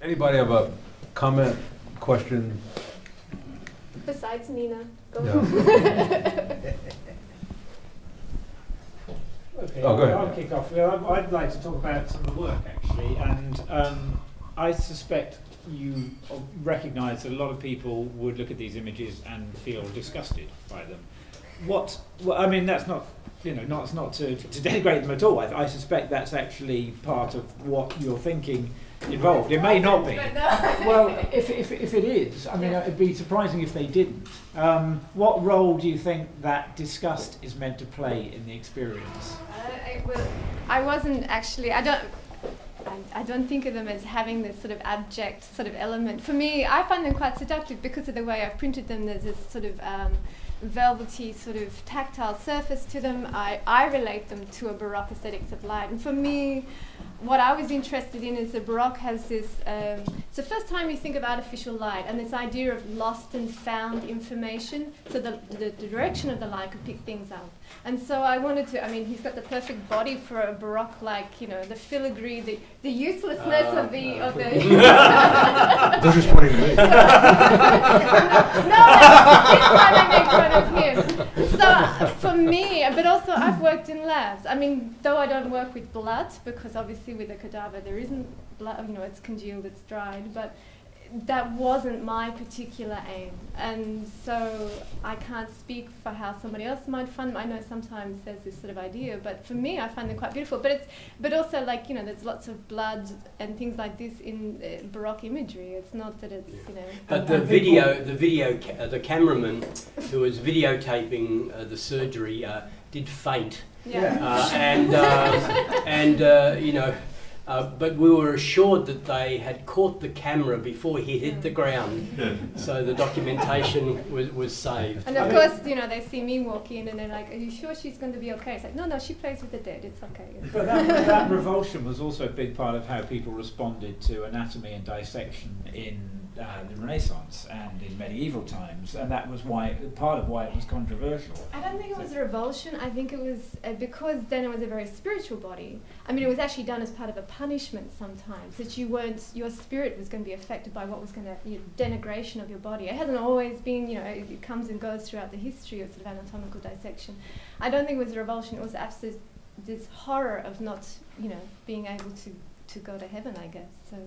Anybody have a comment, question? Besides Nina, go. Yeah. Okay, Oh, go ahead. I'll kick off. Well, I'd like to talk about some of the work actually, and I suspect you recognise that a lot of people would look at these images and feel disgusted by them. Well, I mean, that's not, you know, not to denigrate them at all. I suspect that's actually part of what you're thinking involved. It may not be. Well, if it is, I mean, it'd be surprising if they didn't. What role do you think that disgust is meant to play in the experience? I wasn't actually. I don't think of them as having this sort of abject sort of element. For me, I find them quite seductive because of the way I've printed them. There's this sort of velvety sort of tactile surface to them. I relate them to a Baroque aesthetics of light. And for me, what I was interested in is the Baroque has this, it's the first time you think of artificial light and this idea of lost and found information, so the direction of the light could pick things up. And so I wanted to, I mean, he's got the perfect body for a Baroque, like, you know, the filigree, the uselessness of the... They're just pointing to me. No, this time I make fun of him. So for me, but also I've worked in labs. I mean, though I don't work with blood, because obviously with a cadaver there isn't blood, you know, it's congealed, it's dried, but that wasn't my particular aim. And so I can't speak for how somebody else might find them. I know sometimes there's this sort of idea, but for me I find them quite beautiful. But also, like, you know, there's lots of blood and things like this in Baroque imagery. It's not that it's, you know. But the cameraman who was videotaping the surgery did faint. Yeah. You know, but we were assured that they had caught the camera before he hit the ground, so the documentation was saved. And of course, you know, they see me walk in and they're like, "Are you sure she's going to be okay?" It's like, no, she plays with the dead. It's okay. But that revulsion was also a big part of how people responded to anatomy and dissection in the Renaissance and in medieval times, and that was part of why it was controversial. I don't think it was a revulsion. I think it was because then it was a very spiritual body. I mean, it was actually done as part of a punishment sometimes, that your spirit was going to be affected by what was going to, denigration of your body. It hasn't always been, you know, it comes and goes throughout the history of sort of anatomical dissection. I don't think it was a revulsion. It was absolute this horror of not, you know, being able to go to heaven, I guess. So.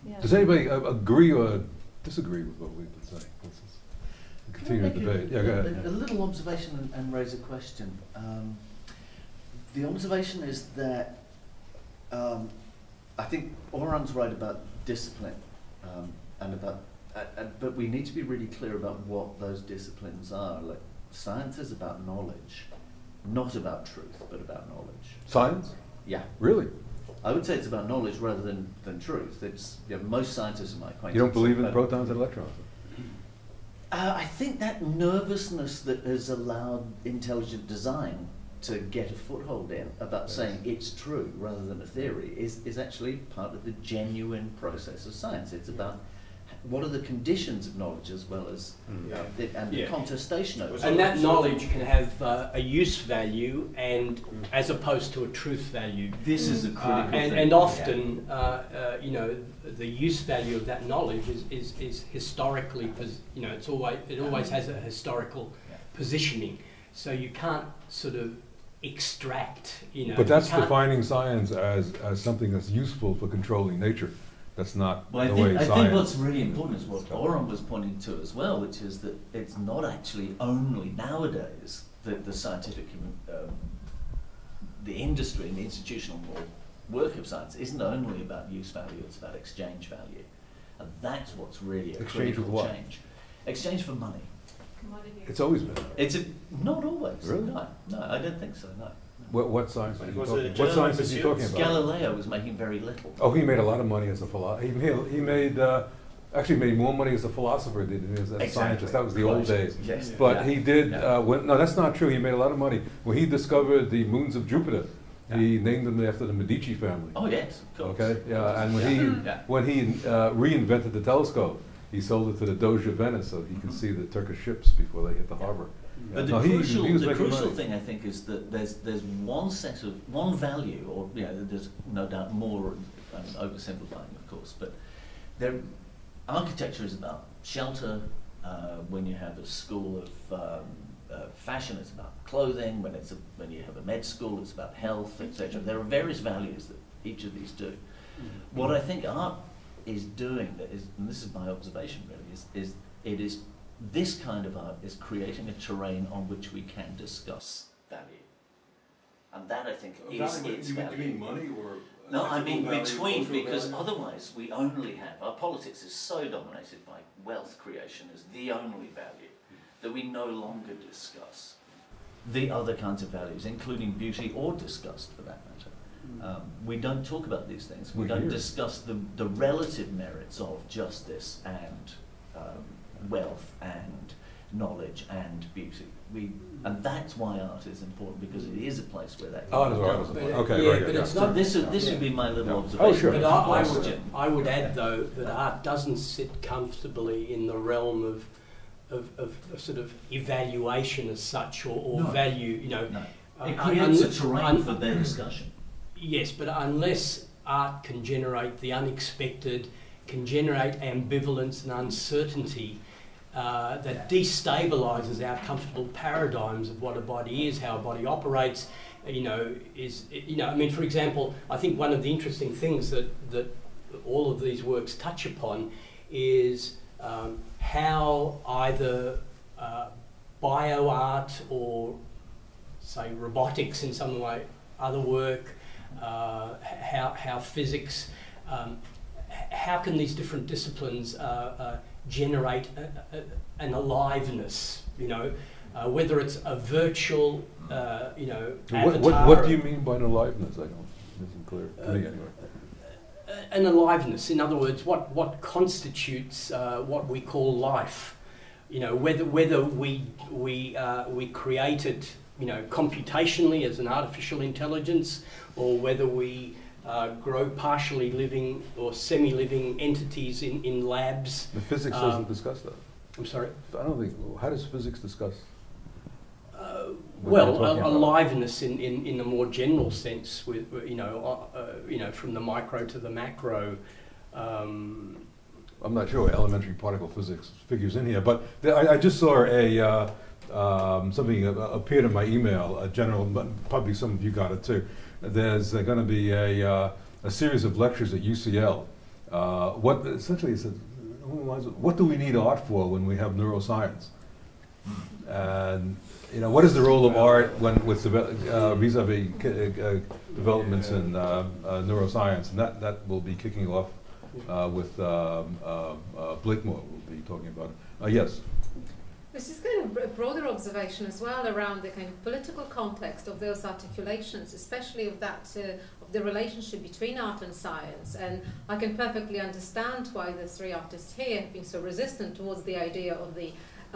Yeah. Does anybody agree or disagree with what we've been saying? Let's continue the debate. Yeah, go ahead. A little observation and raise a question. The observation is that I think Oron's right about discipline, but we need to be really clear about what those disciplines are. Like, science is about knowledge, not about truth, but about knowledge. Science? Yeah. Really? I would say it's about knowledge rather than truth. It's, you know, most scientists in my acquaintance. You don't believe in protons and electrons? I think that nervousness that has allowed intelligent design to get a foothold in about saying it's true rather than a theory is actually part of the genuine process of science. It's about what are the conditions of knowledge as well as the contestation of it. And that knowledge can have a use value and as opposed to a truth value. This is a critical thing. And often, you know, the use value of that knowledge is historically, you know, it always has a historical positioning. So you can't sort of extract, you know. But that's defining science as something that's useful for controlling nature. That's not the way science. I think what's really important is what Oron was pointing to as well, which is that it's not actually only nowadays that the scientific, the industry and the institutional work of science isn't only about use value, it's about exchange value. And that's what's really a critical change. Exchange for money. It's always been. Not always. Really? No, I don't think so, no. What science are you talking about? What science is he talking about? Galileo was making very little. Oh, he made a lot of money as a philosopher. He made actually made more money as a philosopher than he did as a scientist. That was the old days. Yes. But he did. No, that's not true. He made a lot of money when he discovered the moons of Jupiter. He named them after the Medici family. Oh yes, of course. Okay. Yeah. And when he reinvented the telescope, he sold it to the Doge of Venice so he could see the Turkish ships before they hit the harbor. But No, the he crucial, was the making crucial money. thing, I think, is that there's one value, or there's no doubt more. I'm oversimplifying, of course, but architecture is about shelter. When you have a school of fashion, it's about clothing. When you have a med school, it's about health, etc. There are various values that each of these do. What I think art is doing, and this is my observation really, is this kind of art is creating a terrain on which we can discuss value. And that, I think, is its value. Do you mean money or? No, I mean between, because otherwise we only have, our politics is so dominated by wealth creation as the only value that we no longer discuss the other kinds of values, including beauty or disgust for that matter. We don't talk about these things. We don't discuss the relative merits of justice and wealth and knowledge and beauty. And that's why art is important, because it is a place where that can be done. Okay, yeah, very but good. it's So not. this would be my little observation. Oh, sure. But Question. I would add, though, that art doesn't sit comfortably in the realm of sort of evaluation as such, or No. value. No. It creates a terrain for their discussion. Yes, but unless art can generate the unexpected, can generate ambivalence and uncertainty, that destabilises our comfortable paradigms of what a body is, how a body operates. I mean, for example, I think one of the interesting things that all of these works touch upon is how either bioart or, say, robotics in some way, other work, how physics, how can these different disciplines generate an aliveness, whether it's a virtual, avatar. What do you mean by an aliveness? It isn't clear to me anyway. An aliveness, in other words, what constitutes what we call life. Whether we create it, computationally as an artificial intelligence, or whether we grow partially living or semi-living entities in labs. The physics doesn't discuss that. I'm sorry? I don't think. How does physics discuss? Aliveness in a more general sense, with from the micro to the macro. I'm not sure elementary particle physics figures in here, but I just saw something appeared in my email. A general, probably some of you got it too. There's going to be a series of lectures at UCL. What essentially is what do we need art for when we have neuroscience? And what is the role of art with vis-a-vis developments in neuroscience? And that will be kicking off with Blakemore. We'll be talking about it. Yes. This is kind of a broader observation as well around the kind of political context of those articulations, especially of that of the relationship between art and science. And I can perfectly understand why the three artists here have been so resistant towards the idea of the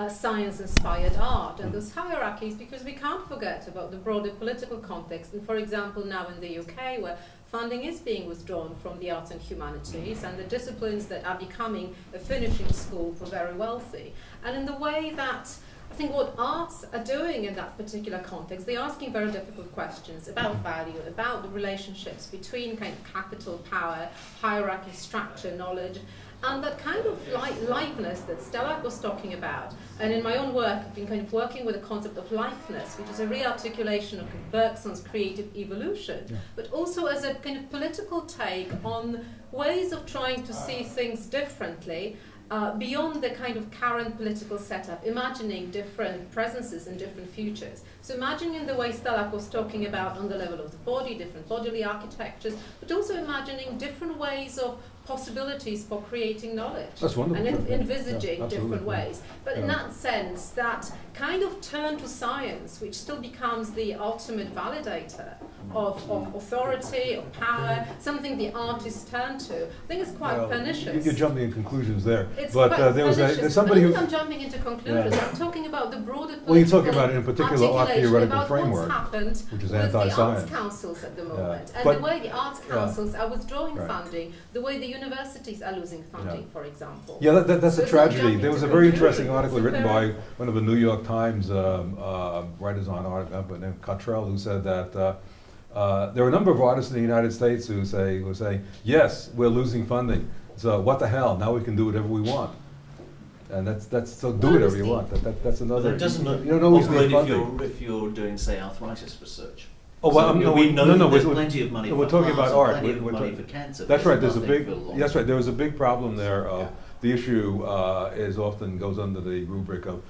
science-inspired art and those hierarchies, because we can't forget about the broader political context. And for example, now in the UK, where funding is being withdrawn from the arts and humanities and the disciplines that are becoming a finishing school for very wealthy. And in the way that I think what arts are doing in that particular context, they're asking very difficult questions about value, about the relationships between kind of capital, power, hierarchy, structure, knowledge, and that kind of liveness that Stelarc was talking about. And in my own work, I've been kind of working with the concept of liveness, which is a re-articulation of Bergson's creative evolution, but also as a kind of political take on ways of trying to see things differently, beyond the kind of current political setup, imagining different presences and different futures. So imagining the way Stelarc was talking about on the level of the body, different bodily architectures, but also imagining different ways of possibilities for creating knowledge. That's wonderful. And envisaging different absolutely. ways. But in that sense, that kind of turn to science, which still becomes the ultimate validator of authority, of power, something the artists turn to, I think it's quite pernicious. You're jumping in conclusions there. It's but quite there was pernicious. somebody who... I'm jumping into conclusions. I'm talking about the broader political Well, you're talking about in particular art articulation theoretical about framework, what's happened which is with the anti-science. arts councils at the moment, and But- the way the arts councils are withdrawing funding, the way the universities are losing funding, for example. Yeah, that's So a it's not tragedy. jumping There was to a very conclusions. interesting article It's written very- by one of the New York Times writers on art, named Cattrell, who said that there are a number of artists in the United States who say, yes, we're losing funding, so what the hell, now we can do whatever we want. And that's so do whatever you want. That's another. That doesn't you don't always operate need funding. if you're doing, say, arthritis research. Oh, well, So no, we know that there's we're- plenty of money no, for we're talking heart about and art. plenty of We're money talking- for cancer. That's right. There's a nothing big. for long That's right. term. There was a big problem there. Yeah. The issue is often goes under the rubric of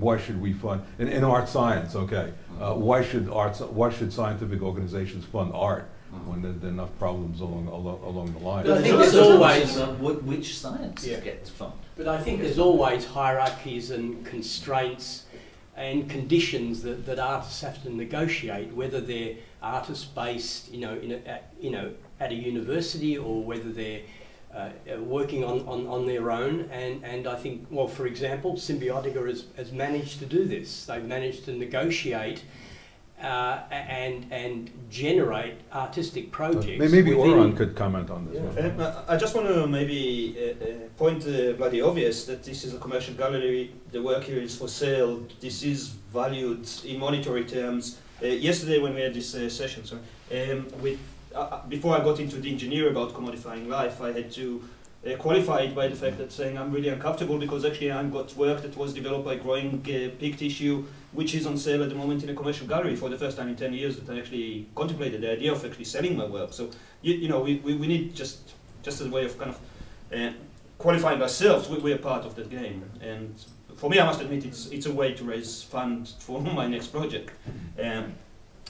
why should we fund in art science? Okay, why should scientific organizations fund art when there are enough problems along the line? But I think There's there's also always- questions about which science Yeah. gets funded. But I think there's always hierarchies and constraints and conditions that artists have to negotiate, whether they're artist-based, at a university, or whether they're working on their own. And I think, well, for example, Symbiotica has managed to do this. They've managed to negotiate and generate artistic projects. Maybe within- Oron could comment on this. Yeah. one. I just want to maybe point bloody obvious that this is a commercial gallery. The work here is for sale. This is valued in monetary terms. Yesterday, when we had this session, before I got into the engineer about commodifying life, I had to qualify it by the fact that saying I'm really uncomfortable because actually I've got work that was developed by growing pig tissue, which is on sale at the moment in a commercial gallery for the first time in 10 years that I actually contemplated the idea of actually selling my work. So, we need just as a way of kind of qualifying ourselves, we're part of that game. And for me, I must admit, it's a way to raise funds for my next project.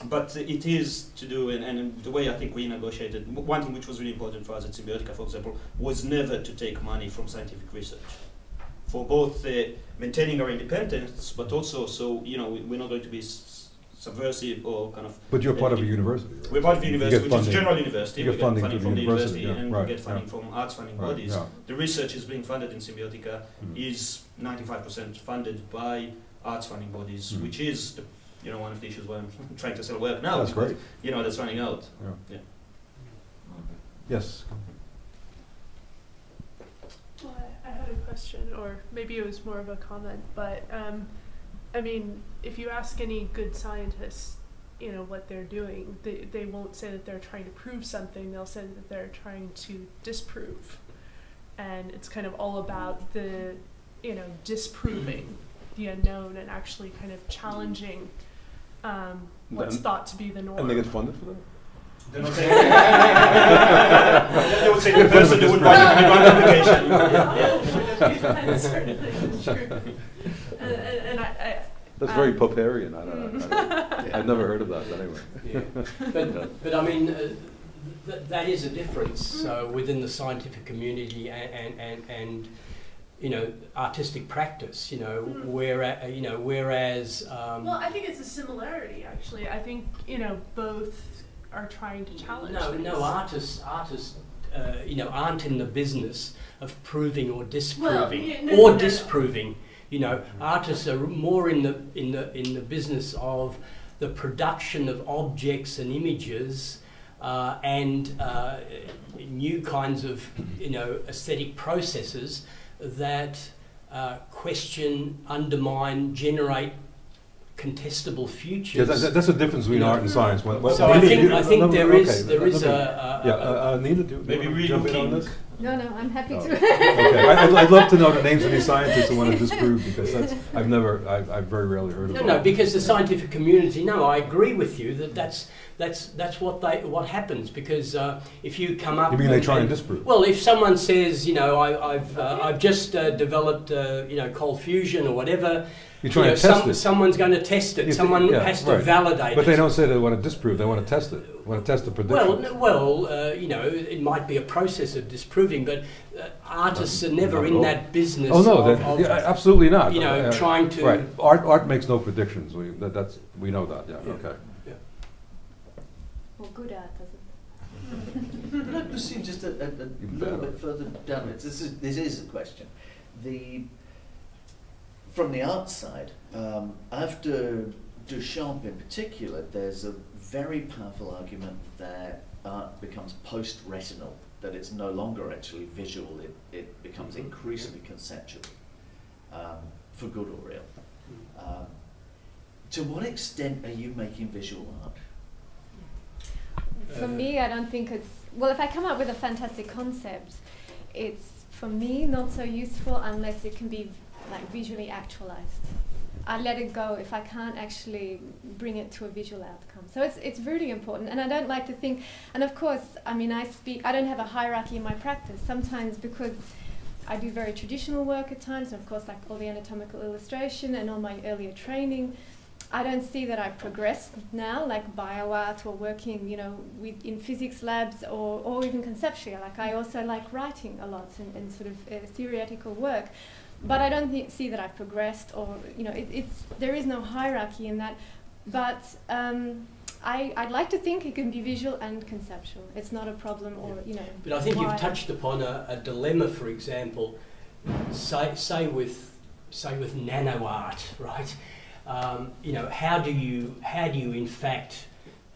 But it is to do, and the way I think we negotiated, one thing which was really important for us at Symbiotica, for example, was never to take money from scientific research. For both maintaining our independence, but also so, we're not going to be subversive or kind of... But you're part of a university. Right? We're part of a university, which is a funding. general university. You We get get funding funding through from the the university, university, yeah, and right, we get funding yeah. from arts funding Right, bodies. yeah. The research is being funded in Symbiotica is 95% funded by arts funding bodies, which is one of the issues why I'm trying to sell work now. That's because, great. that's running out. Yeah. Yes. Well, I had a question, or maybe it was more of a comment, but I mean, if you ask any good scientists, what they're doing, they won't say that they're trying to prove something, they'll say that they're trying to disprove. And it's kind of all about the, disproving the unknown and actually kind of challenging what's thought to be the norm. And they get funded for that? They're not saying they would say the person who would buy the application. Certainly true. And I That's very Popperian. I don't know. I've never heard of that anyway. Yeah. But I mean, that is a difference within the scientific community and artistic practice. Whereas. Well, I think it's a similarity actually. I think both are trying to challenge. No, artists. Aren't in the business of proving or disproving disproving. Artists are more in the business of the production of objects and images and new kinds of aesthetic processes that question, undermine, generate contestable futures. Yeah, that's the difference between art and science. So I think there is Nina, do maybe you jump in on this? No, I'm happy to. Okay, I'd love to know the names of these scientists who want to disprove, because I've very rarely heard of them. No, because the scientific community. No, I agree with you that's what happens, because if you come up. You mean they try and disprove? Well, if someone says, I've just developed cold fusion or whatever. You try and test it. Someone's going to test it. Someone has to validate it. But they don't say they want to disprove. They want to test it. They want to test the prediction. It might be a process of disproving, but artists are never in that business. Oh no, absolutely not. Trying to. Right. Art makes no predictions. We know that. Yeah. Okay. Yeah. Well, good art doesn't. I'd proceed just a little bit further down. This is a question. From the art side, after Duchamp in particular, there's a very powerful argument that art becomes post-retinal that it's no longer actually visual, it becomes increasingly conceptual, for good or ill. To what extent are you making visual art? For me, I don't think it's... Well, if I come up with a fantastic concept, it's, for me, not so useful unless it can be like visually actualized. I let it go if I can't actually bring it to a visual outcome. So it's really important, and I don't like to think, and of course, I mean, I don't have a hierarchy in my practice. Sometimes because I do very traditional work at times, and of course, like all the anatomical illustration and all my earlier training, I don't see that I've progressed now, like bioart or working, you know, in physics labs or even conceptually. Like I also like writing a lot and sort of theoretical work, but I don't see that I've progressed, or you know, there is no hierarchy in that. But I'd like to think it can be visual and conceptual. It's not a problem, or you know. But I think you've touched upon a dilemma, for example, say with nano art, right? You know, how do you in fact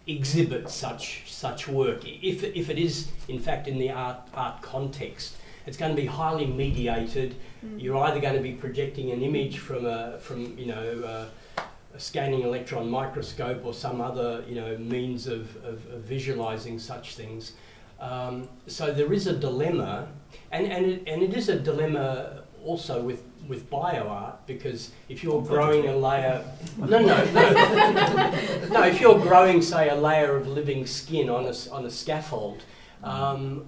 exhibit such work if it is in fact in the art context? It's going to be highly mediated. You're either going to be projecting an image from a scanning electron microscope or some other means of visualizing such things. So there is a dilemma, and it is a dilemma also with bioart, because if you're growing a layer, if you're growing, say, a layer of living skin on a scaffold,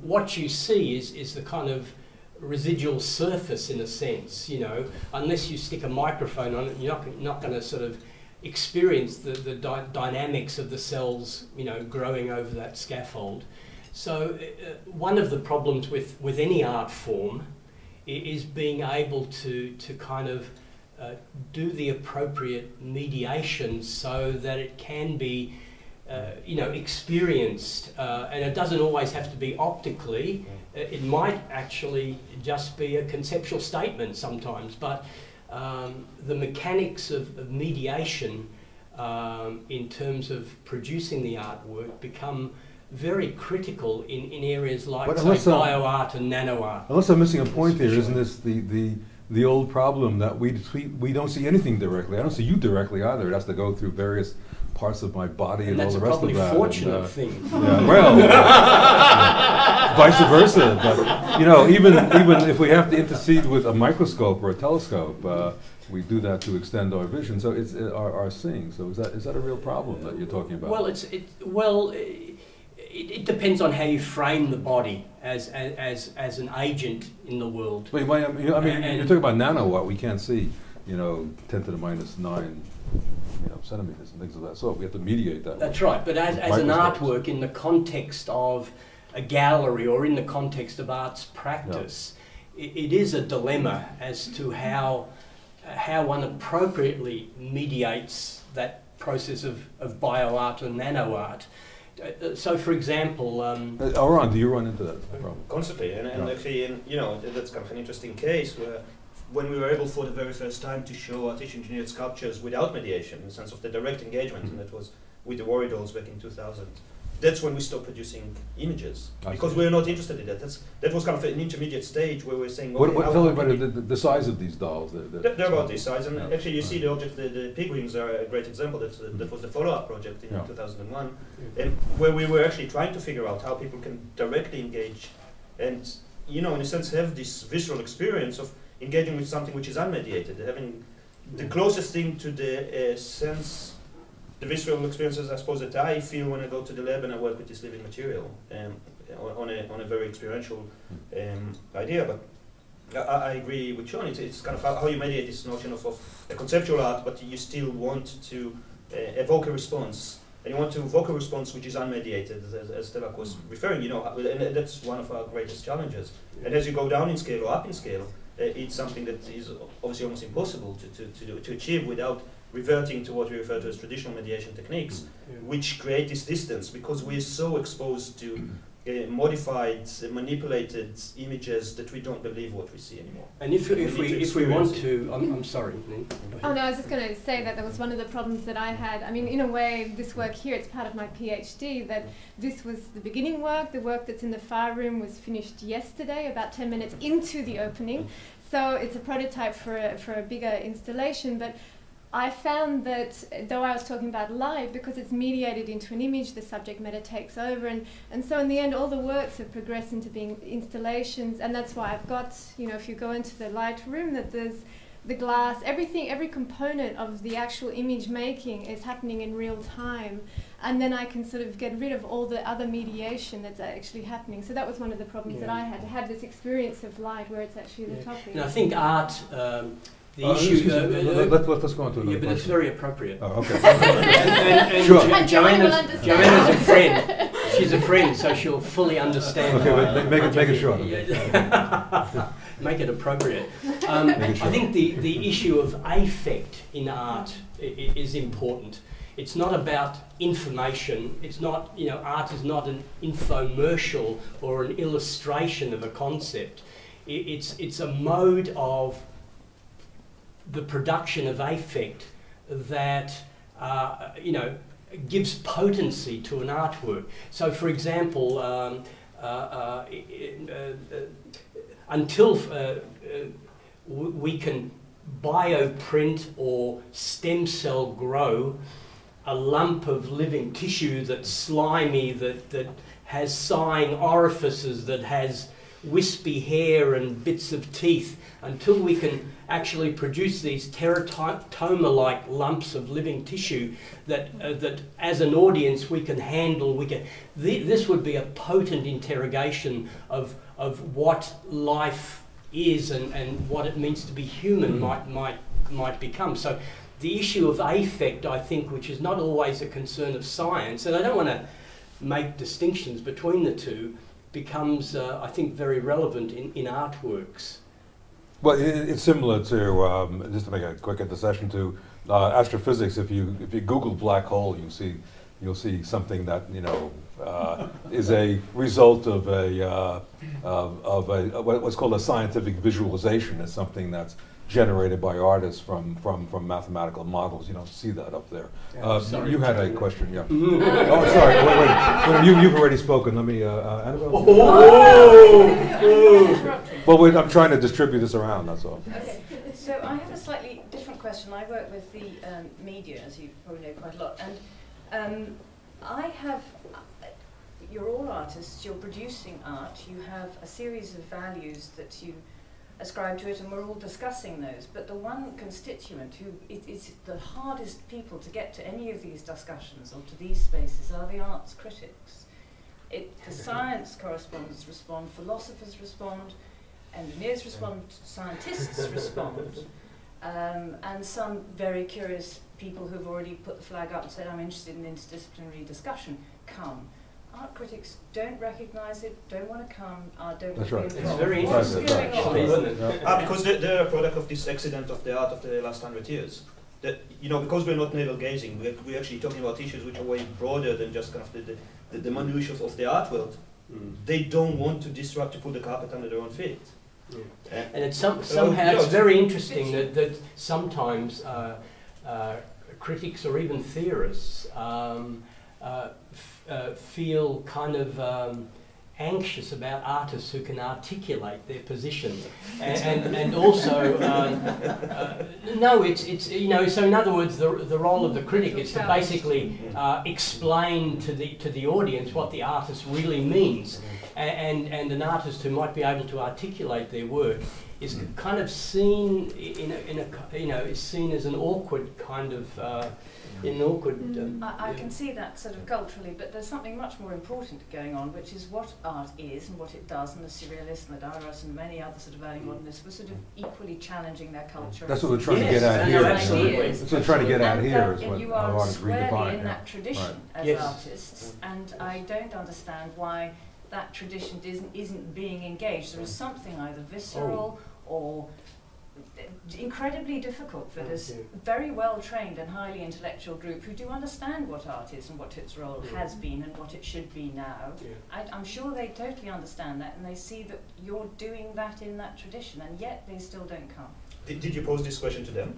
what you see is the kind of residual surface, in a sense. You know, unless you stick a microphone on it, you're not going to sort of experience the dynamics of the cells, you know, growing over that scaffold. So one of the problems with any art form is being able to kind of do the appropriate mediation so that it can be experienced, and it doesn't always have to be optically. It might actually just be a conceptual statement sometimes, but the mechanics of mediation in terms of producing the artwork become very critical in areas like, say, bioart and nanoart. Unless I'm missing a point here, isn't this the old problem that we don't see anything directly? I don't see you directly either. It has to go through various parts of my body and all the rest of that. That's a fortunate thing. Yeah, well, vice versa. But you know, even if we have to intercede with a microscope or a telescope, we do that to extend our vision. So it's our seeing. So is that a real problem that you're talking about? Well, it depends on how you frame the body as an agent in the world. But I mean, you're talking about nano what we can't see, 10 to the minus 9, centimeters and things of that sort. We have to mediate that. That's right. But as an artwork in the context of a gallery or in the context of arts practice, it is a dilemma as to how one appropriately mediates that process of bioart or nanoart. So, for example, Oron, do you run into that problem? Constantly, and actually, that's kind of an interesting case where, when we were able for the very first time to show artificial engineered sculptures without mediation, in the sense of the direct engagement, and that was with the Warrior dolls back in 2000. That's when we stopped producing images, because we were not interested in that. That was kind of an intermediate stage where we were saying, okay, tell me about the size of these dolls. They're about this size, and actually you see the object, the pig wings are a great example. That was the follow-up project in 2001, and where we were actually trying to figure out how people can directly engage and, in a sense, have this visceral experience of engaging with something which is unmediated, having the closest thing to the sense, the visceral experiences, I suppose, that I feel when I go to the lab and I work with this living material, on a very experiential idea. But I agree with Sean. It's kind of how you mediate this notion of a conceptual art, but you still want to evoke a response, and you want to evoke a response which is unmediated, as Stelarc was referring. And that's one of our greatest challenges. And as you go down in scale or up in scale, it's something that is obviously almost impossible to achieve without reverting to what we refer to as traditional mediation techniques, which create this distance, because we're so exposed to modified, manipulated images that we don't believe what we see anymore. And if we want to, I'm sorry. Oh no, I was just going to say that was one of the problems that I had. I mean, in a way, this work here, it's part of my PhD, that this was the beginning work. The work that's in the far room was finished yesterday, about 10 minutes into the opening. So it's a prototype for a bigger installation, but I found that, though I was talking about light, because it's mediated into an image, the subject matter takes over, and so in the end all the works have progressed into being installations, and that's why I've got, you know, if you go into the light room, that there's the glass, everything, every component of the actual image making is happening in real time, and then I can sort of get rid of all the other mediation that's actually happening. So that was one of the problems that I had, to have this experience of light where it's actually the topic. And I think art, the issue... let's go on to another but it's very appropriate. Oh, okay. and sure. Joanna's a friend. She's a friend, so she'll fully understand. Okay, make it short. Make it appropriate. I think the issue of affect in art is important. It's not about information. It's not, you know, art is not an infomercial or an illustration of a concept. It's a mode of the production of affect that, you know, gives potency to an artwork. So, for example, until we can bioprint or stem cell grow a lump of living tissue that's slimy, that has sighing orifices, that has wispy hair and bits of teeth, until we can actually produce these teratoma-like lumps of living tissue that as an audience we can handle, this would be a potent interrogation of what life is and what it means to be human might become. So the issue of affect, I think, which is not always a concern of science, and I don't want to make distinctions between the two, becomes, I think, very relevant in artworks. Well, it's similar to, just to make a quick intercession, to astrophysics. If you Google black hole, you'll see something that, you know, is a result of what's called a scientific visualization. It's something that's generated by artists from mathematical models. You don't see that up there. You had a question, yeah. Oh, sorry. Wait. You've already spoken. Let me, Annabel. Well, wait, I'm trying to distribute this around. That's all. Okay. So I have a slightly different question. I work with the media, as you probably know quite a lot, and you're all artists. You're producing art. You have a series of values that you ascribe to it, and we're all discussing those. But the one constituent who is the hardest people to get to any of these discussions or to these spaces are the arts critics. The science correspondents respond, philosophers respond, engineers respond, scientists respond, and some very curious people who've already put the flag up and said, I'm interested in interdisciplinary discussion, come. Art critics don't recognise it, don't want to come, don't That's want to right. be involved. It's very interesting, actually, isn't it? Because they're a product of this accident of the art of the last 100 years. That, you know, because we're not navel gazing, we're actually talking about issues which are way broader than just kind of the minutiae of the art world. They don't want to disrupt, to pull the carpet under their own feet. And it's somehow it's very interesting that sometimes critics or even theorists feel kind of anxious about artists who can articulate their position, and also no, it's you know. So in other words, the role of the critic is to basically explain to the audience what the artist really means, and an artist who might be able to articulate their work is kind of seen is seen as an awkward kind of. I can see that sort of culturally, but there's something much more important going on, which is what art is and what it does, and the surrealists and the Dadaïsts and many other sort of early modernists were sort of equally challenging their culture. That's what we're trying to get at here. Absolutely. That's what we're trying to get at here, is what you how are art is squarely redefined. in that tradition as artists, and I don't understand why that tradition isn't being engaged. There is something either visceral or incredibly difficult for this very well-trained and highly intellectual group who do understand what art is and what its role has been and what it should be now. I'm sure they totally understand that, and they see that you're doing that in that tradition, and yet they still don't come. Did you pose this question to them?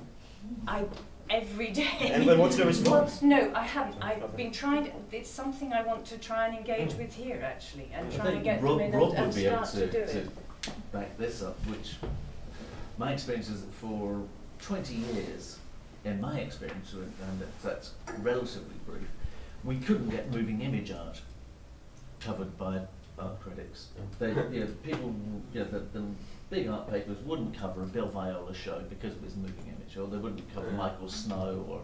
Every day. And what's the response? Well, no, I haven't. I've been trying to, it's something I want to try and engage with here, actually, and try and get them in and start to do it. Back this up, which my experience is that for 20 years, in my experience, and that's relatively brief, we couldn't get moving image art covered by art critics. They, people, the big art papers wouldn't cover a Bill Viola show because of his moving image, or they wouldn't cover Michael Snow or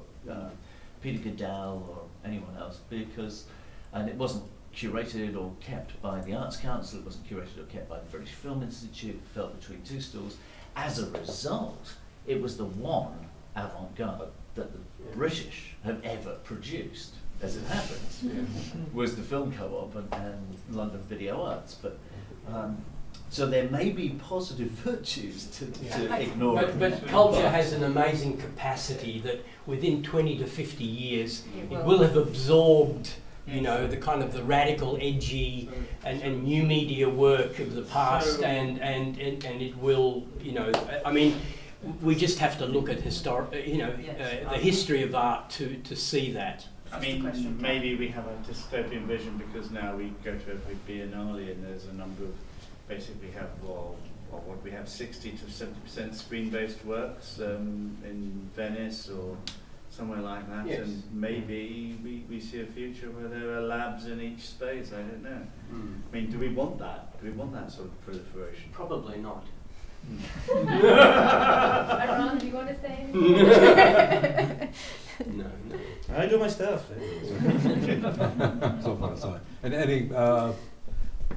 Peter Goodall or anyone else because, and it wasn't curated or kept by the Arts Council, it wasn't curated or kept by the British Film Institute, it fell between two stools. As a result, it was the one avant-garde that the British have ever produced, as it happens, was the Film Co-op and London Video Arts. But so there may be positive virtues to ignore. But culture has an amazing capacity that within 20 to 50 years it will have absorbed, you know, the kind of the radical, edgy, and new media work of the past, and it will, you know, I mean, we just have to look at the history of art to see that. I mean, maybe we have a dystopian vision because now we go to every biennale and there's a number of, basically we have, what we have 60 to 70% screen-based works in Venice or somewhere like that, and maybe we see a future where there are labs in each space. I don't know. I mean, do we want that? Do we want that sort of proliferation? Probably not. Ron, do you want to say anything? No. I do my stuff. So far aside. And any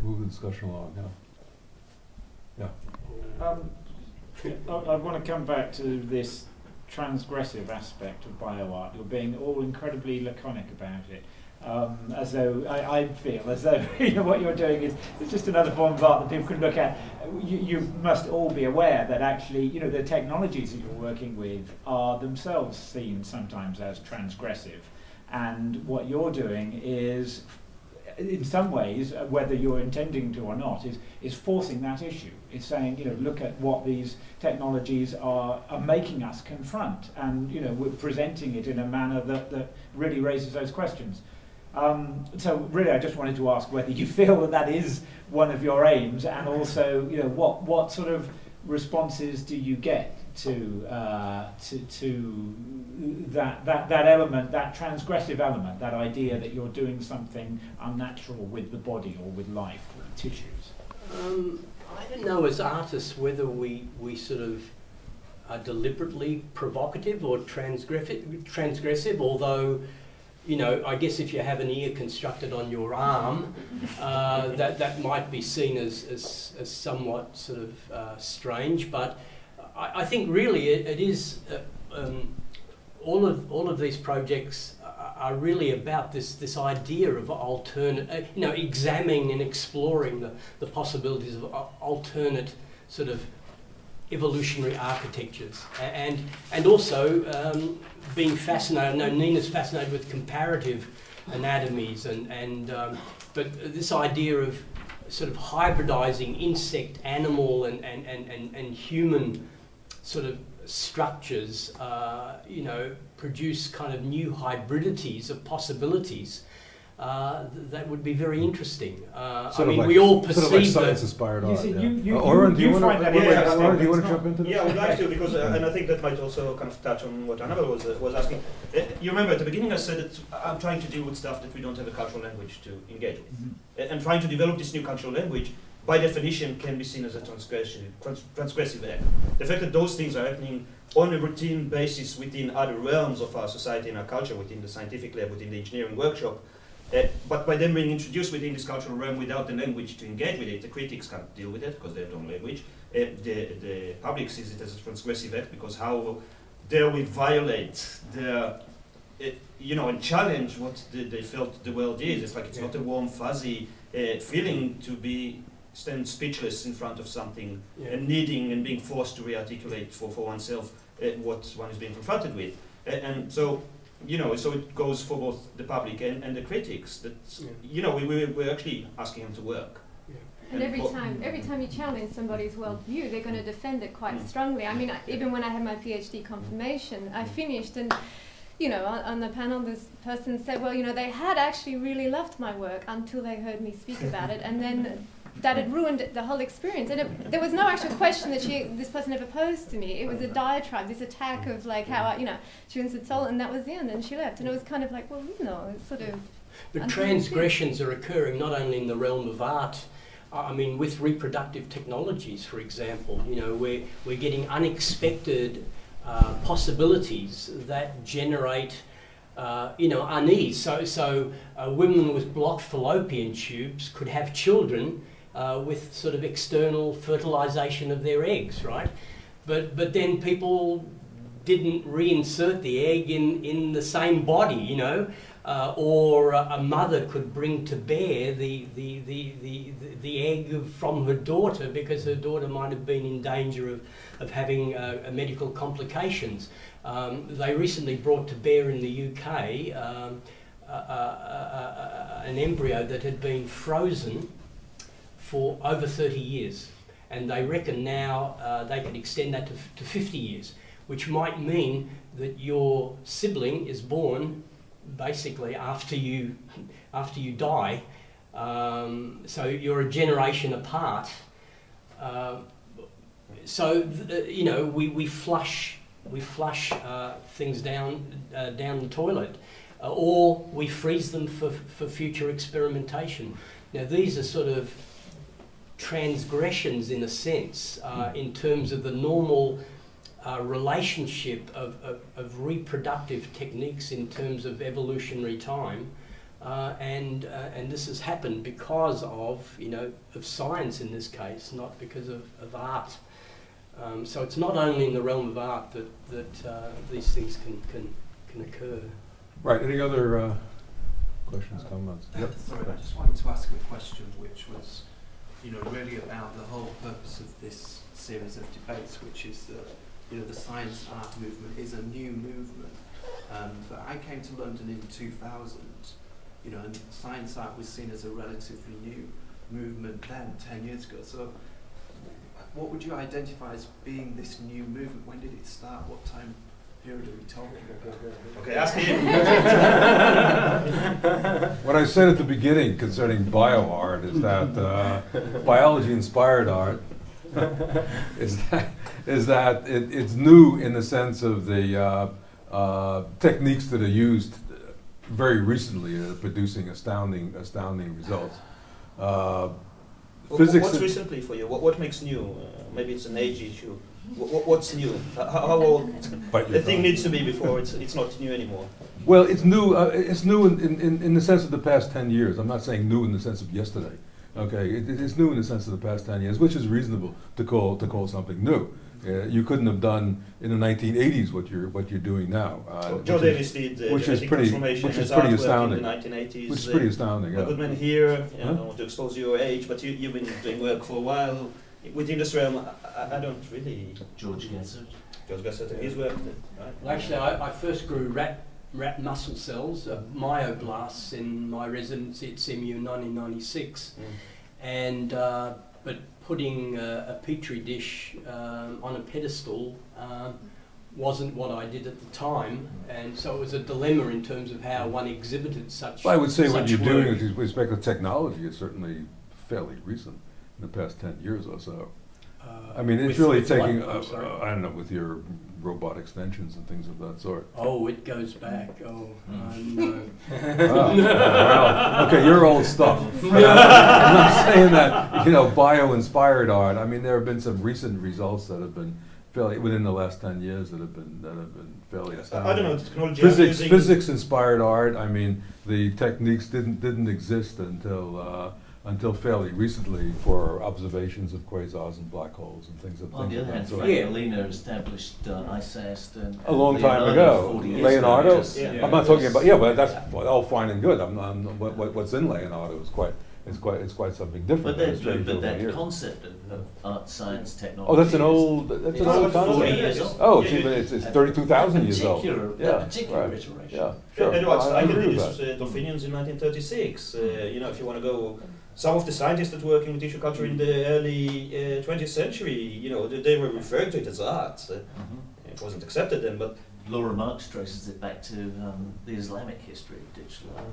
move the discussion along? Yeah. I want to come back to this transgressive aspect of bioart. You're being all incredibly laconic about it, as though I feel as though what you're doing is just another form of art that people could look at. You must all be aware that actually, the technologies that you're working with are themselves seen sometimes as transgressive, and what you're doing is, in some ways, whether you're intending to or not, is forcing that issue. It's saying, look at what these technologies are making us confront, and we're presenting it in a manner that really raises those questions. So really, I just wanted to ask whether you feel that is one of your aims, and also, what sort of responses do you get to that element, that transgressive element, that idea that you're doing something unnatural with the body or with life, with tissues? I don't know, as artists, whether we sort of are deliberately provocative or transgressive, although, I guess if you have an ear constructed on your arm, that might be seen as somewhat sort of strange, but I think really it is, all of these projects are really about this idea of alternate, examining and exploring the possibilities of alternate sort of evolutionary architectures, and also being fascinated. I know Nina's fascinated with comparative anatomies, but this idea of sort of hybridizing insect, animal, and human sort of structures, produce kind of new hybridities of possibilities that would be very interesting. We all perceive sort of like science-inspired art. Oron, do you want to jump into this? Yeah, I would like to, because and I think that might also kind of touch on what Annabel was asking. You remember at the beginning I said that I'm trying to deal with stuff that we don't have a cultural language to engage with, and trying to develop this new cultural language, by definition, can be seen as a transgressive act. The fact that those things are happening on a routine basis within other realms of our society and our culture, within the scientific lab, within the engineering workshop, but by them being introduced within this cultural realm without the language to engage with it, the critics can't deal with it because they have their own language. The public sees it as a transgressive act because how dare we violate their, and challenge what they felt the world is. It's like it's not a warm, fuzzy feeling to be stand speechless in front of something Yeah. and needing and being forced to re-articulate for oneself what one is being confronted with. And so, you know, so it goes for both the public and the critics. That you know, we're actually asking them to work. And every time you challenge somebody's worldview, they're going to defend it quite strongly. I mean, even when I had my PhD confirmation, I finished and, you know, on the panel, this person said, well, you know, they had actually really loved my work until they heard me speak about it, and then that had ruined the whole experience. And there was no actual question that this person ever posed to me. It was a diatribe, this attack of like how, you know, she wants it sold, and that was the end, and she left. And it was kind of like, well, you know, it's sort of... But transgressions are occurring not only in the realm of art. I mean, with reproductive technologies, for example, you know, we're getting unexpected possibilities that generate, you know, unease. So women with blocked fallopian tubes could have children with sort of external fertilization of their eggs, right? But then people didn't reinsert the egg in the same body, you know. Or a mother could bring to bear the egg from her daughter because her daughter might have been in danger of having medical complications. They recently brought to bear in the UK an embryo that had been frozen for over 30 years, and they reckon now they can extend that to 50 years, which might mean that your sibling is born basically after you die, so you're a generation apart. You know, we flush things down the toilet, or we freeze them for future experimentation. Now these are sort of transgressions in a sense in terms of the normal relationship of reproductive techniques in terms of evolutionary time, and this has happened because of, you know, of science in this case, not because of art. So it's not only in the realm of art that these things can occur. Right. Any other questions, comments? Yep. Sorry, I just wanted to ask a question, which was, you know, really about the whole purpose of this series of debates, which is that, you know, the science art movement is a new movement. But I came to London in 2000, you know, and science art was seen as a relatively new movement then, 10 years ago. So what would you identify as being this new movement? When did it start? What time period are we talking about? Okay, ask him. What I said at the beginning concerning bioart is that biology-inspired art is that it's new in the sense of the techniques that are used very recently producing astounding results. Physics. What's recently for you? What makes new? Maybe it's an age issue. What's new? How old the thing needs to be before it's not new anymore? Well, it's new. It's new in the sense of the past 10 years. I'm not saying new in the sense of yesterday. Okay, it's new in the sense of the past 10 years, which is reasonable to call something new. You couldn't have done in the 1980s what you're doing now. Joe Davis did genetic transformation in his artwork in the 1980s. Which is pretty astounding. Yeah. Goodman here, I don't want to expose your age, but you've been doing work for a while within this realm. I don't really. George Gessert. George Gessert, his work. Right? Well, actually, I first grew rat muscle cells, myoblasts, in my residency at CMU in 1996, and but putting a petri dish on a pedestal wasn't what I did at the time, and so it was a dilemma in terms of how one exhibited such. Well, I would say what you're work. doing with respect to technology is certainly fairly recent, in the past 10 years or so. I mean, it's really taking, I don't know, with your robot extensions and things of that sort. Oh, it goes back. Oh, no. Well, okay, you're old stuff. I'm not saying that, you know, bio-inspired art. I mean, there have been some recent results that have been fairly, within the last 10 years, that have been fairly astounding. I don't know, technology. Physics-inspired art. I mean, the techniques didn't exist until fairly recently for observations of quasars and black holes and things of that. On the other hand, Frank established ICEST and a long time ago. Leonardo. I'm not talking about but that's all fine and good. What's in Leonardo is it's quite something different. But, than strange over that here. concept of art, science, technology. Oh, that's an old concept. 40 years old. Oh, it's 32,000 years old. That particular right. iteration. Yeah, sure. And what's I striking agree with is that. Dolphinians in 1936. You know, if you want to go, some of the scientists that were working with tissue culture in the early 20th century, you know, they were referring to it as art. It wasn't accepted then, but Laura Marx traces it back to the Islamic history of digital art.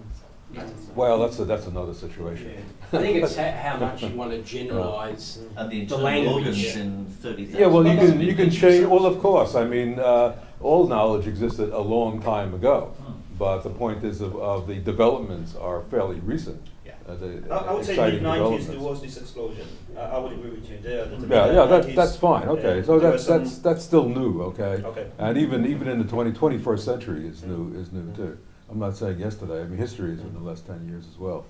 Well, that's another situation. I think it's how much you want to generalise And the the internal language. organs in 30,000. Yeah, well, you can change. Well, of course. I mean, all knowledge existed a long time ago, but the point is of the developments are fairly recent. I would say exciting mid-90s there developments. was this explosion. I would agree with you there. That the Yeah, mid-90s, that's fine. Okay, so there were that's still new. Okay, Okay. and even in the 21st century is new too. I'm not saying yesterday. I mean, history is in the last 10 years as well.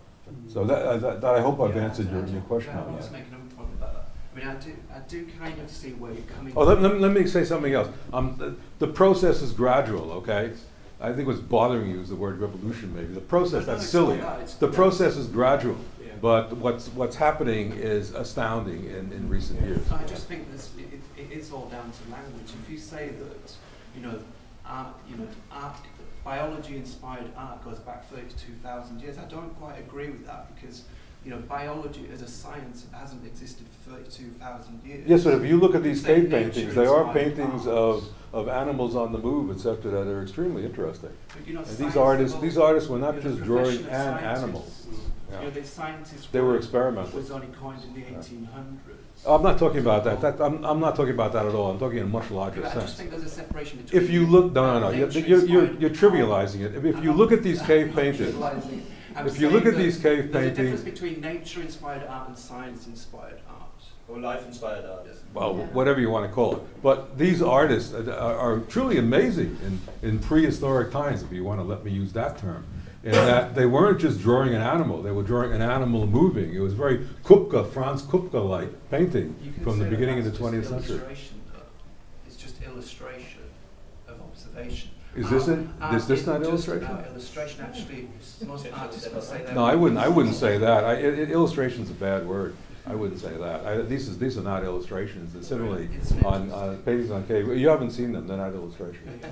So that I hope I've answered your question I on want to that. make another point about that. I mean, I do kind of see where you're coming Oh, from. let me say something else. The process is gradual, okay? I think what's bothering you is the word revolution, maybe. The process, No, that's it's silly. not that, it's- The process is gradual, Yeah. but what's happening is astounding in recent years. I just think it is all down to language. If you say that, art, biology-inspired art goes back 32,000 years, I don't quite agree with that because, biology as a science hasn't existed for 32,000 years. Yes, but if you look at these Say cave nature paintings, they are inspired paintings art. of animals on the move, etc., that are extremely interesting. But, And science these artists were not the just profession drawing of an scientists, animal. Yeah. The scientists They were word experimental. was only coined in the 1800s. I'm not talking about that. I'm not talking about that at all. I'm talking in a much larger I sense. just think there's a separation between. If you look, no, you're nature-inspired trivializing it. If you look at these cave paintings, I'm if you look saying at these that cave there's a paintings, difference between nature-inspired art and science-inspired art. or life-inspired art. well, whatever you want to call it. But these artists are truly amazing in prehistoric times, if you want to let me use that term. In that they weren't just drawing an animal, they were drawing an animal moving. It was very Franz Kupka-like painting You can from the say beginning of that's the 20th just century. illustration, though. It's just illustration of observation. Is this it? Art Is this isn't not just illustration? about illustration, actually, most artists will say that. No, I wouldn't say that. Illustration's a bad word. I wouldn't say that. These are not illustrations. They're simply on paintings on cave. You haven't seen them. They're not illustrations.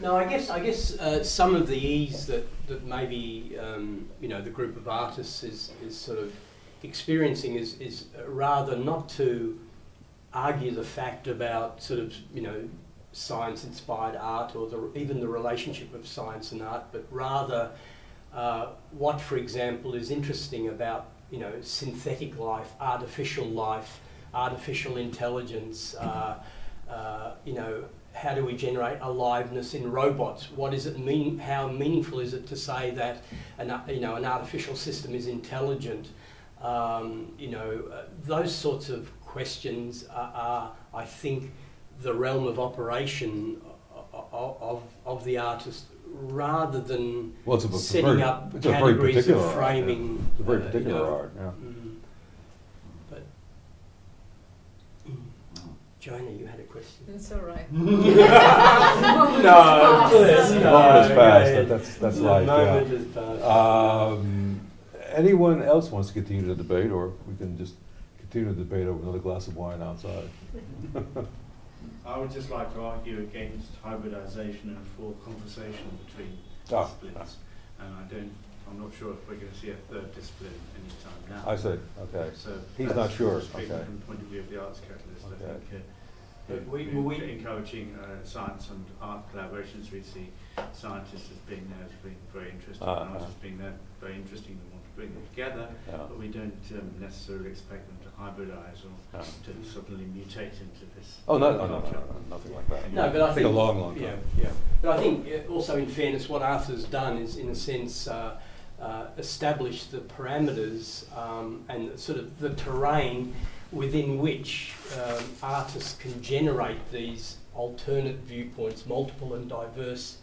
No, I guess some of the ease that maybe the group of artists is sort of experiencing is rather not to argue the fact about sort of science-inspired art or even the relationship of science and art, but rather what, for example, is interesting about synthetic life, artificial intelligence. How do we generate aliveness in robots? What does it mean? How meaningful is it to say that an artificial system is intelligent? Those sorts of questions are, I think, the realm of operation of the artist, rather than setting up categories of framing. It's a very particular art. Yeah. But Joanna, you had a question. It's all right. The moment has passed. That's life. Yeah. Anyone else wants to continue the debate, or we can just continue the debate over another glass of wine outside? I would just like to argue against hybridization and for conversation between disciplines. And I'm not sure if we're going to see a third discipline anytime now. I see. Okay. So he's not sure. Speaking Okay. from the point of view of the arts catalyst, Okay. I think we're encouraging science and art collaborations. We see scientists as being there as being very interesting, and artists being there very interesting and want to bring them together, but we don't necessarily expect them to hybridize or to suddenly mutate into this. Oh, no, nothing like that. No, but I think a long time. Yeah. But I think also, in fairness, what Arthur's done is, in a sense, establish the parameters and sort of the terrain within which artists can generate these alternate viewpoints, multiple and diverse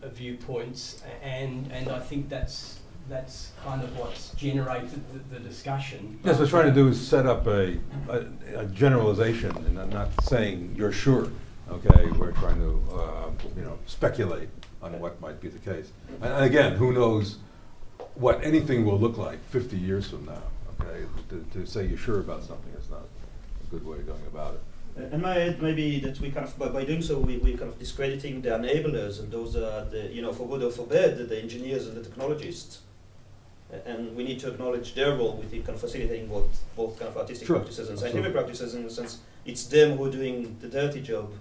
viewpoints, and I think that's kind of what's generated the discussion. Yes, what we're trying to do is set up a generalization, and I'm not saying you're sure. Okay, we're trying to speculate on what might be the case. And again, who knows what anything will look like 50 years from now. Okay, to say you're sure about something is not a good way of going about it. And my add maybe that we kind of, by doing so, we kind of discrediting the enablers, and those are the, you know, for good or for bad, the engineers and the technologists. And we need to acknowledge their role with kind of facilitating both kind of artistic practices and scientific practices, in the sense it's them who are doing the dirty job.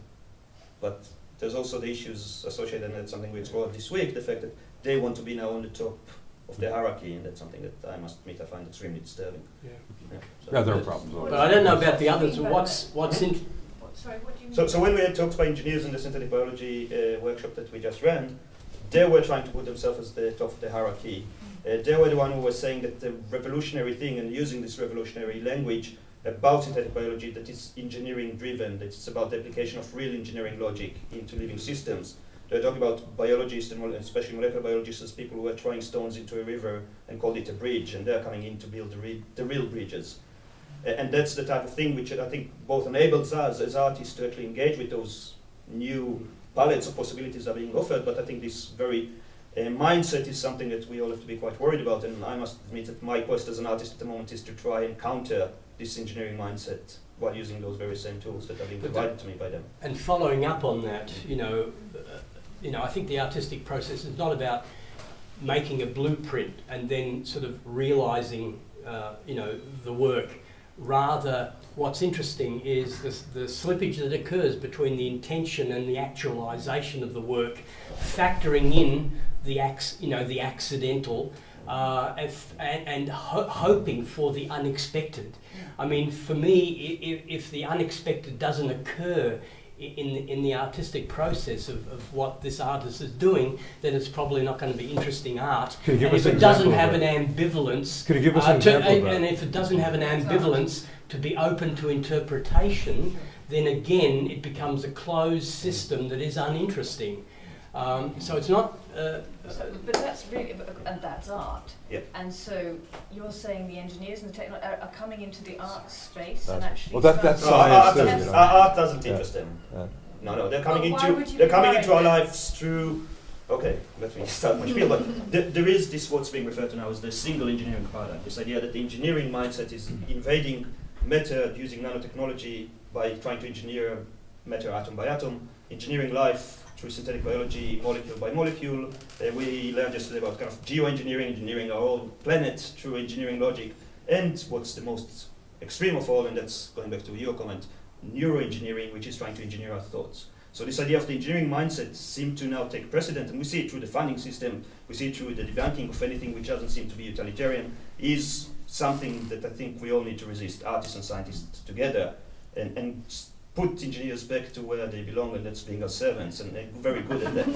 But there's also the issues associated, and that's something we explored this week, the fact that they want to be now on the top of the hierarchy, and that's something that I must admit I find extremely disturbing. Yeah, there are problems. But I don't know about the others. What's in? Sorry, what do you mean? So when we had talks by engineers in the synthetic biology workshop that we just ran, they were trying to put themselves as the top of the hierarchy. They were the one who was saying that the revolutionary thing, and using this revolutionary language about synthetic biology, that is engineering driven, that it's about the application of real engineering logic into living systems. They're talking about biologists, and especially molecular biologists, as people who are throwing stones into a river and called it a bridge, and they're coming in to build the real bridges. And that's the type of thing which I think both enables us as artists to actually engage with those new palettes of possibilities that are being offered, but I think this very mindset is something that we all have to be quite worried about, and I must admit that my quest as an artist at the moment is to try and counter this engineering mindset while using those very same tools that are being provided to me by them. And following up on that, I think the artistic process is not about making a blueprint and then sort of realising, the work. Rather, what's interesting is the slippage that occurs between the intention and the actualisation of the work, factoring in the accidental, and hoping for the unexpected. I mean, for me, if the unexpected doesn't occur in the artistic process of what this artist is doing, then it's probably not going to be interesting art. Can you give and us if an it doesn't example have of an ambivalence, Can you give us an example of that? and if it doesn't have an ambivalence to be open to interpretation, then again it becomes a closed system that is uninteresting. So it's not. But that's really, and that's art. Yep. And so you're saying the engineers and the technology are coming into the art space and actually. Well, that's No, science too, art doesn't interest them. No, they're coming into our lives through. Okay, let me start my spiel. But there is this what's being referred to now as the single engineering paradigm. This idea that the engineering mindset is invading matter using nanotechnology by trying to engineer matter atom by atom, engineering life through synthetic biology, molecule by molecule. We learned yesterday about kind of geoengineering, engineering our own planet through engineering logic, and what's the most extreme of all, and that's going back to your comment, neuroengineering, which is trying to engineer our thoughts. So this idea of the engineering mindset seems to now take precedent, and we see it through the funding system, we see it through the debunking of anything which doesn't seem to be utilitarian, is something that I think we all need to resist, artists and scientists together, and put engineers back to where they belong, and that's being our servants, and they're very good at that.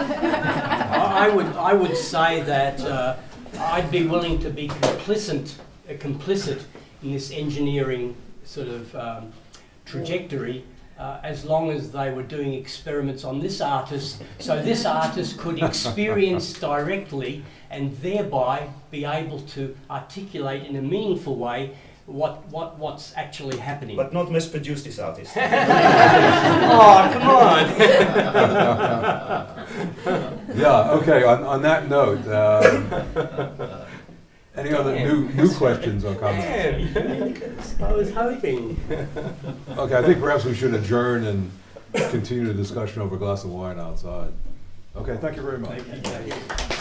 I would say that I'd be willing to be complicit in this engineering sort of trajectory, as long as they were doing experiments on this artist, so this artist could experience directly and thereby be able to articulate in a meaningful way what's actually happening. But not mass-produce this artist. Oh, come on! Yeah, okay, on that note, any other new questions or comments? I was hoping. Okay, I think perhaps we should adjourn and continue the discussion over a glass of wine outside. Okay, thank you very much. Thank you.